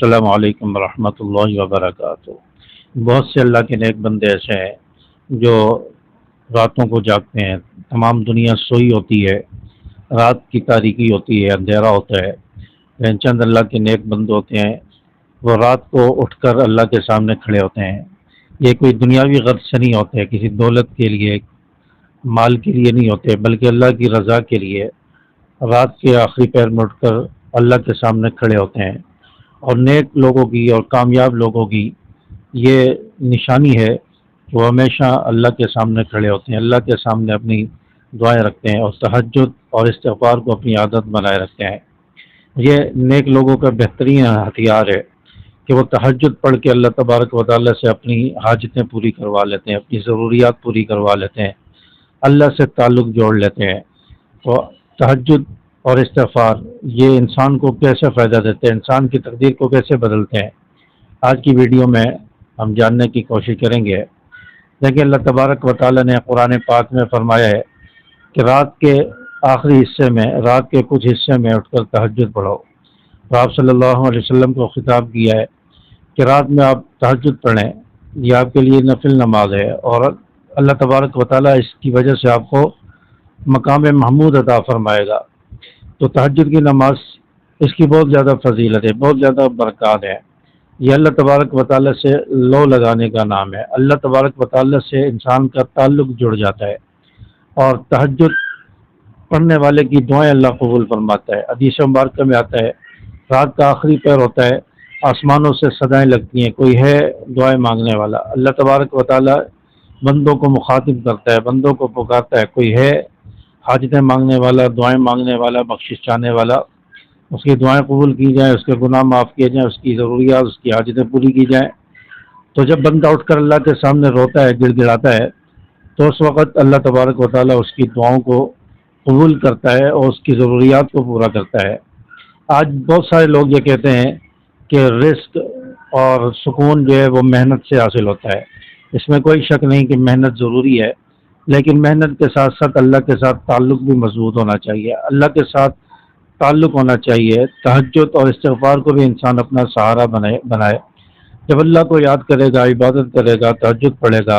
السلام علیکم ورحمۃ اللہ وبرکاتہ۔ بہت سے اللہ کے نیک بندے ایسے ہیں جو راتوں کو جاگتے ہیں، تمام دنیا سوئی ہوتی ہے، رات کی تاریکی ہوتی ہے، اندھیرا ہوتا ہے، لیکن چند اللہ کے نیک بندے ہوتے ہیں، وہ رات کو اٹھ کر اللہ کے سامنے کھڑے ہوتے ہیں۔ یہ کوئی دنیاوی غرض سے نہیں ہوتے، کسی دولت کے لیے، مال کے لیے نہیں ہوتے، بلکہ اللہ کی رضا کے لیے رات کے آخری پہر میں اٹھ کر اللہ کے سامنے کھڑے ہوتے ہیں۔ اور نیک لوگوں کی اور کامیاب لوگوں کی یہ نشانی ہے کہ وہ ہمیشہ اللہ کے سامنے کھڑے ہوتے ہیں، اللہ کے سامنے اپنی دعائیں رکھتے ہیں اور تہجد اور استغفار کو اپنی عادت بنائے رکھتے ہیں۔ یہ نیک لوگوں کا بہترین ہتھیار ہے کہ وہ تہجد پڑھ کے اللہ تبارک و تعالیٰ سے اپنی حاجتیں پوری کروا لیتے ہیں، اپنی ضروریات پوری کروا لیتے ہیں، اللہ سے تعلق جوڑ لیتے ہیں۔ تو تہجد اور استغفار یہ انسان کو کیسے فائدہ دیتے ہیں، انسان کی تقدیر کو کیسے بدلتے ہیں، آج کی ویڈیو میں ہم جاننے کی کوشش کریں گے۔ دیکھیں، اللہ تبارک و تعالیٰ نے قرآن پاک میں فرمایا ہے کہ رات کے آخری حصے میں، رات کے کچھ حصے میں اٹھ کر تہجد پڑھو۔ تو آپ صلی اللہ علیہ وسلم کو خطاب کیا ہے کہ رات میں آپ تہجد پڑھیں، یہ آپ کے لیے نفل نماز ہے، اور اللہ تبارک و تعالیٰ اس کی وجہ سے آپ کو مقام محمود عطا فرمائے گا۔ تو تہجد کی نماز، اس کی بہت زیادہ فضیلت ہے، بہت زیادہ برکات ہے۔ یہ اللہ تبارک و تعالیٰ سے لو لگانے کا نام ہے، اللہ تبارک و تعالیٰ سے انسان کا تعلق جڑ جاتا ہے، اور تہجد پڑھنے والے کی دعائیں اللہ قبول فرماتا ہے۔ حدیث مبارکہ میں آتا ہے، رات کا آخری پہر ہوتا ہے، آسمانوں سے صدائیں لگتی ہیں، کوئی ہے دعائیں مانگنے والا۔ اللہ تبارک و تعالیٰ بندوں کو مخاطب کرتا ہے، بندوں کو پکارتا ہے، کوئی ہے حاجتیں مانگنے والا، دعائیں مانگنے والا، بخشش چاہنے والا، اس کی دعائیں قبول کی جائیں، اس کے گناہ معاف کیے جائیں، اس کی ضروریات، اس کی حاجتیں پوری کی جائیں۔ تو جب بندہ اٹھ کر اللہ کے سامنے روتا ہے، گڑ گڑاتا ہے، تو اس وقت اللہ تبارک و تعالیٰ اس کی دعاؤں کو قبول کرتا ہے اور اس کی ضروریات کو پورا کرتا ہے۔ آج بہت سارے لوگ یہ کہتے ہیں کہ رزق اور سکون جو ہے وہ محنت سے حاصل ہوتا ہے۔ اس میں کوئی شک نہیں کہ محنت ضروری ہے، لیکن محنت کے ساتھ ساتھ اللہ کے ساتھ تعلق بھی مضبوط ہونا چاہیے، اللہ کے ساتھ تعلق ہونا چاہیے۔ تہجد اور استغفار کو بھی انسان اپنا سہارا بنائے۔ جب اللہ کو یاد کرے گا، عبادت کرے گا، تہجد پڑھے گا،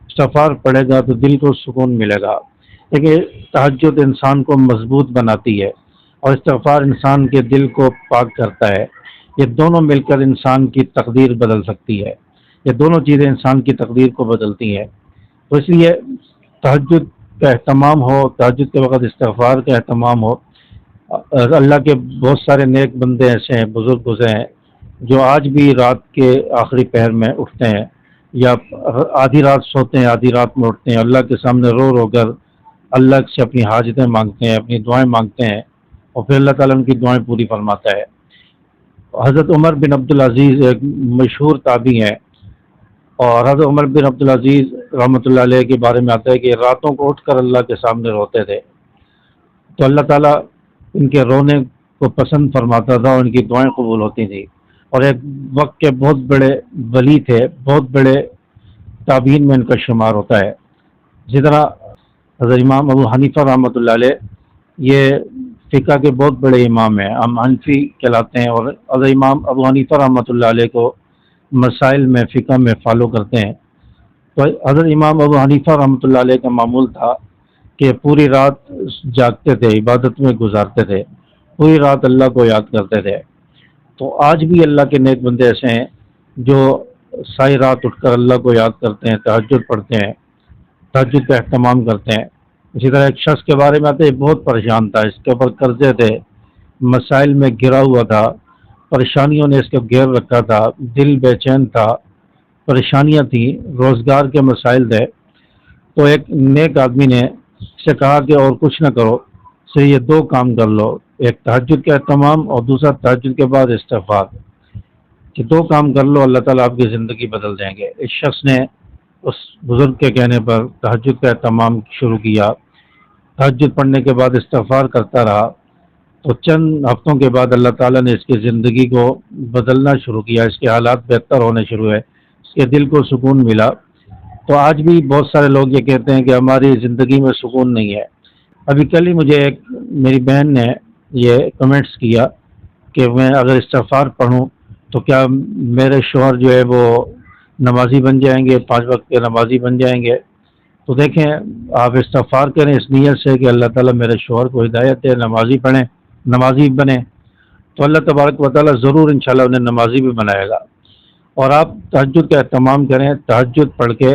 استغفار پڑھے گا، تو دل کو سکون ملے گا۔ لیکن تہجد انسان کو مضبوط بناتی ہے اور استغفار انسان کے دل کو پاک کرتا ہے۔ یہ دونوں مل کر انسان کی تقدیر بدل سکتی ہے، یہ دونوں چیزیں انسان کی تقدیر کو بدلتی ہیں۔ تو اس لیے تہجد کا اہتمام ہو، تہجد کے وقت استغفار کا اہتمام ہو۔ اللہ کے بہت سارے نیک بندے ایسے ہیں، بزرگ گزرے ہیں، جو آج بھی رات کے آخری پہر میں اٹھتے ہیں، یا آدھی رات سوتے ہیں، آدھی رات میں اٹھتے ہیں، اللہ کے سامنے رو رو کر اللہ سے اپنی حاجتیں مانگتے ہیں، اپنی دعائیں مانگتے ہیں، اور پھر اللہ تعالیٰ ان کی دعائیں پوری فرماتا ہے۔ حضرت عمر بن عبدالعزیز ایک مشہور تابعی ہیں، اور حضرت عمر بن عبدالعزیز رحمۃ اللہ علیہ کے بارے میں آتا ہے کہ راتوں کو اٹھ کر اللہ کے سامنے روتے تھے، تو اللہ تعالیٰ ان کے رونے کو پسند فرماتا تھا اور ان کی دعائیں قبول ہوتی تھیں۔ اور ایک وقت کے بہت بڑے ولی تھے، بہت بڑے تابعین میں ان کا شمار ہوتا ہے۔ اسی طرح حضرت امام ابو حنیفہ رحمۃ اللہ علیہ یہ فقہ کے بہت بڑے امام ہیں، ہم حنفی کہلاتے ہیں، اور حضرت امام ابو حنیفہ رحمۃ اللہ علیہ کو مسائل میں، فقہ میں فالو کرتے ہیں۔ تو حضرت امام ابو حنیفہ رحمۃ اللہ علیہ کا معمول تھا کہ پوری رات جاگتے تھے، عبادت میں گزارتے تھے، پوری رات اللہ کو یاد کرتے تھے۔ تو آج بھی اللہ کے نیک بندے ایسے ہیں جو ساری رات اٹھ کر اللہ کو یاد کرتے ہیں، تہجد پڑھتے ہیں، تہجد کا اہتمام کرتے ہیں۔ اسی طرح ایک شخص کے بارے میں آتے ہیں، بہت پریشان تھا، اس کے اوپر قرضے تھے، مسائل میں گھرا ہوا تھا، پریشانیوں نے اس کو گھیر رکھا تھا، دل بے چین تھا، پریشانیاں تھیں، روزگار کے مسائل تھے۔ تو ایک نیک آدمی نے اس سے کہا کہ اور کچھ نہ کرو، صرف یہ دو کام کر لو، ایک تہجد کا اہتمام اور دوسرا تہجد کے بعد استغفار۔ کہ دو کام کر لو، اللہ تعالیٰ آپ کی زندگی بدل دیں گے۔ اس شخص نے اس بزرگ کے کہنے پر تہجد کا اہتمام شروع کیا، تہجد پڑھنے کے بعد استغفار کرتا رہا، تو چند ہفتوں کے بعد اللہ تعالیٰ نے اس کی زندگی کو بدلنا شروع کیا، اس کے حالات بہتر ہونے شروع ہوئے، اس کے دل کو سکون ملا۔ تو آج بھی بہت سارے لوگ یہ کہتے ہیں کہ ہماری زندگی میں سکون نہیں ہے۔ ابھی کل ہی مجھے ایک میری بہن نے یہ کمنٹس کیا کہ میں اگر استغفار پڑھوں تو کیا میرے شوہر جو ہے وہ نمازی بن جائیں گے، 5 وقت کے نمازی بن جائیں گے؟ تو دیکھیں، آپ استغفار کریں اس نیت سے کہ اللہ تعالیٰ میرے شوہر کو ہدایت دے، نمازی پڑھیں، نمازی بنیں، تو اللہ تبارک و تعالیٰ ضرور انشاءاللہ انہیں نمازی بھی بنائے گا۔ اور آپ تہجد کا اہتمام کریں، تہجد پڑھ کے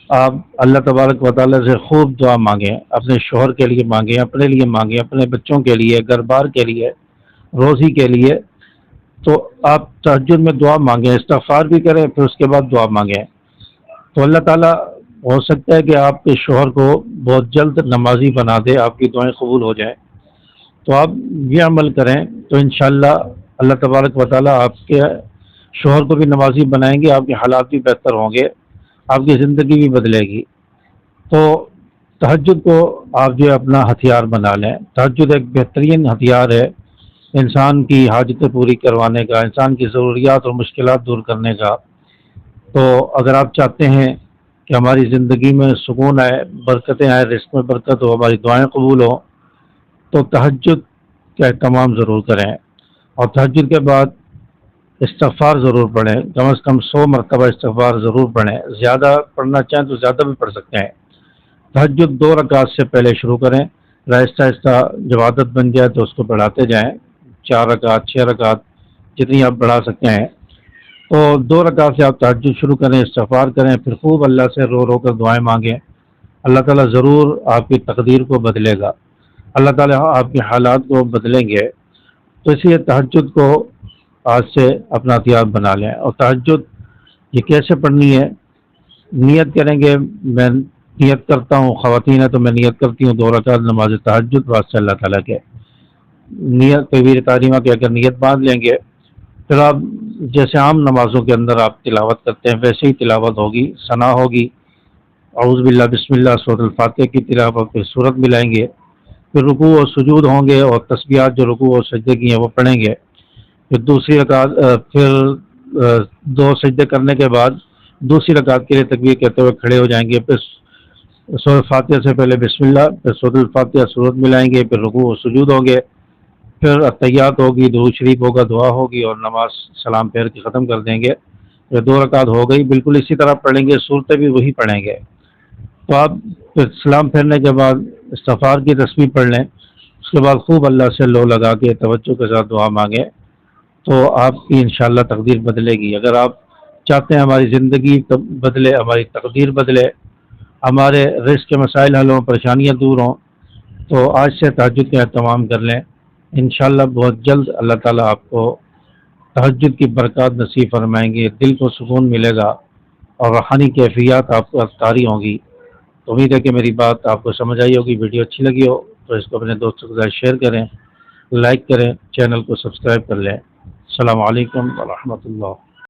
آپ اللہ تبارک و تعالیٰ سے خوب دعا مانگیں، اپنے شوہر کے لیے مانگیں، اپنے لیے مانگیں، اپنے بچوں کے لیے، گھر بار کے لیے، روزی کے لیے۔ تو آپ تہجد میں دعا مانگیں، استغفار بھی کریں، پھر اس کے بعد دعا مانگیں، تو اللہ تعالیٰ ہو سکتا ہے کہ آپ کے شوہر کو بہت جلد نمازی بنا دے، آپ کی دعائیں قبول ہو جائیں۔ تو آپ یہ عمل کریں تو انشاءاللہ اللہ تبارک و تعالیٰ آپ کے شوہر کو بھی نمازی بنائیں گے، آپ کے حالات بھی بہتر ہوں گے، آپ کی زندگی بھی بدلے گی۔ تو تہجد کو آپ جو ہے اپنا ہتھیار بنا لیں۔ تہجد ایک بہترین ہتھیار ہے انسان کی حاجتیں پوری کروانے کا، انسان کی ضروریات اور مشکلات دور کرنے کا۔ تو اگر آپ چاہتے ہیں کہ ہماری زندگی میں سکون آئے، برکتیں آئے، رزق میں برکت ہو، ہماری دعائیں قبول ہوں، تو تہجد کا اہتمام ضرور کریں، اور تہجد کے بعد استغفار ضرور پڑھیں، کم از کم 100 مرتبہ استغفار ضرور پڑھیں، زیادہ پڑھنا چاہیں تو زیادہ بھی پڑھ سکتے ہیں۔ تہجد 2 رکعت سے پہلے شروع کریں، آہستہ آہستہ جب عادت بن جائے تو اس کو بڑھاتے جائیں، 4 رکعت، 6 رکعت، جتنی آپ بڑھا سکتے ہیں۔ تو 2 رکعت سے آپ تہجد شروع کریں، استغفار کریں، پھر خوب اللہ سے رو رو کر دعائیں مانگیں، اللہ تعالیٰ ضرور آپ کی تقدیر کو بدلے گا، اللہ تعالیٰ آپ کے حالات کو بدلیں گے۔ تو اس لیے تہجد کو آج سے اپنا ہتھیار بنا لیں۔ اور تہجد یہ کیسے پڑھنی ہے؟ نیت کریں گے، میں نیت کرتا ہوں، خواتین ہے تو میں نیت کرتی ہوں 2 رکعت نماز تہجد واسطے اللہ تعالیٰ کے، نیت کبیر تعلیمہ کے اگر نیت باندھ لیں گے، پھر آپ جیسے عام نمازوں کے اندر آپ تلاوت کرتے ہیں ویسے ہی تلاوت ہوگی، ثنا ہوگی، اعوذ باللہ، بسم اللہ، سورۃ الفاتحہ کی تلاوت، پھر سورت ملائیں گے، پھر رکوع اور سجود ہوں گے، اور تسبیحات جو رکوع اور سجدے کی ہیں وہ پڑھیں گے، پھر دوسری رکعت، پھر 2 سجدے کرنے کے بعد دوسری رکعت کے لیے تکبیر کہتے ہوئے کھڑے ہو جائیں گے، پھر سورۃ فاتحہ سے پہلے بسم اللہ، پھر سورۃ الفاتحہ سورت ملائیں گے، پھر رکوع و سجود ہوں گے، پھر اتحیات ہوگی، درود شریف ہوگا، دعا ہوگی، اور نماز سلام پھیر کے ختم کر دیں گے۔ یہ 2 رکعت ہو گئی، بالکل اسی طرح پڑھیں گے، صورتیں بھی وہی پڑھیں گے۔ تو آپ پھر سلام پھیرنے کے بعد استغفار کی تسبیح پڑھ لیں، اس کے بعد خوب اللہ سے لو لگا کے توجہ کے ساتھ دعا مانگیں، تو آپ کی انشاءاللہ تقدیر بدلے گی۔ اگر آپ چاہتے ہیں ہماری زندگی بدلے، ہماری تقدیر بدلے، ہمارے رزق کے مسائل حل ہوں، پریشانیاں دور ہوں، تو آج سے تہجد کا اہتمام کر لیں، انشاءاللہ بہت جلد اللہ تعالیٰ آپ کو تہجد کی برکات نصیب فرمائیں گے، دل کو سکون ملے گا، اور روحانی کیفیات آپ کو طاری ہوں گی۔ تو امید ہے کہ میری بات آپ کو سمجھ آئی ہوگی، ویڈیو اچھی لگی ہو تو اس کو اپنے دوستوں کے ساتھ شیئر کریں، لائک کریں، چینل کو سبسکرائب کر لیں۔ السلام علیکم ورحمۃ اللہ۔